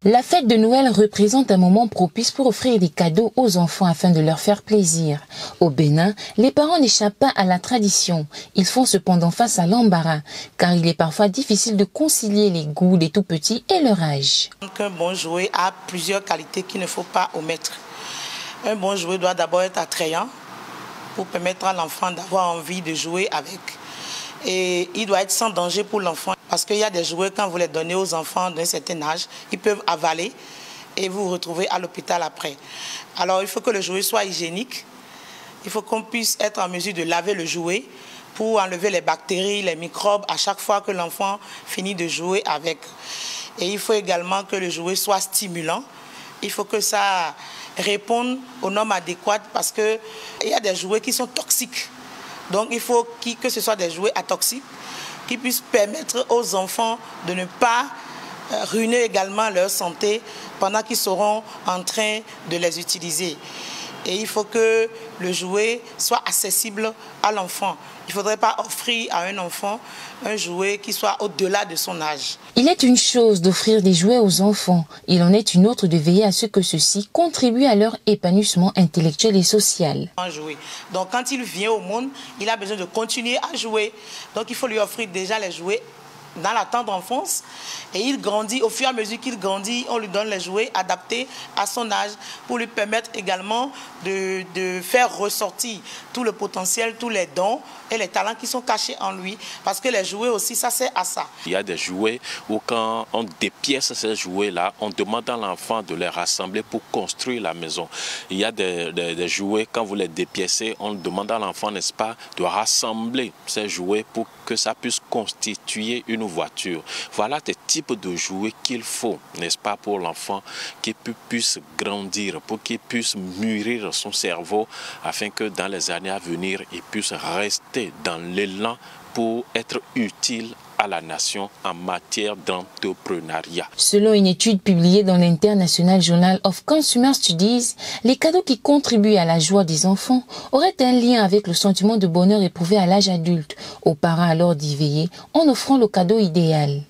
La fête de Noël représente un moment propice pour offrir des cadeaux aux enfants afin de leur faire plaisir. Au Bénin, les parents n'échappent pas à la tradition. Ils font cependant face à l'embarras, car il est parfois difficile de concilier les goûts des tout-petits et leur âge. Un bon jouet a plusieurs qualités qu'il ne faut pas omettre. Un bon jouet doit d'abord être attrayant pour permettre à l'enfant d'avoir envie de jouer avec. Et il doit être sans danger pour l'enfant. Parce qu'il y a des jouets, quand vous les donnez aux enfants d'un certain âge, ils peuvent avaler et vous vous retrouvez à l'hôpital après. Alors il faut que le jouet soit hygiénique. Il faut qu'on puisse être en mesure de laver le jouet pour enlever les bactéries, les microbes à chaque fois que l'enfant finit de jouer avec. Et il faut également que le jouet soit stimulant. Il faut que ça réponde aux normes adéquates parce qu'il y a des jouets qui sont toxiques. Donc il faut que ce soit des jouets atoxiques qui puissent permettre aux enfants de ne pas ruiner également leur santé pendant qu'ils seront en train de les utiliser. Et il faut que le jouet soit accessible à l'enfant. Il ne faudrait pas offrir à un enfant un jouet qui soit au-delà de son âge. Il est une chose d'offrir des jouets aux enfants. Il en est une autre de veiller à ce que ceux-ci contribuent à leur épanouissement intellectuel et social. Donc quand il vient au monde, il a besoin de continuer à jouer. Donc il faut lui offrir déjà les jouets dans la tendre enfance et il grandit, au fur et à mesure qu'il grandit, on lui donne les jouets adaptés à son âge pour lui permettre également de faire ressortir tout le potentiel, tous les dons et les talents qui sont cachés en lui parce que les jouets aussi, ça sert à ça. Il y a des jouets où quand on dépièce ces jouets-là, on demande à l'enfant de les rassembler pour construire la maison. Il y a des jouets, quand vous les dépiècez, on demande à l'enfant, n'est-ce pas, de rassembler ces jouets pour que ça puisse constituer une voiture. Voilà des types de jouets qu'il faut, n'est-ce pas, pour l'enfant qui puisse grandir, pour qu'il puisse mûrir son cerveau afin que dans les années à venir, il puisse rester dans l'élan pour être utile à la nation en matière d'entrepreneuriat. Selon une étude publiée dans l'International Journal of Consumer Studies, les cadeaux qui contribuent à la joie des enfants auraient un lien avec le sentiment de bonheur éprouvé à l'âge adulte, aux parents alors d'y veiller en offrant le cadeau idéal.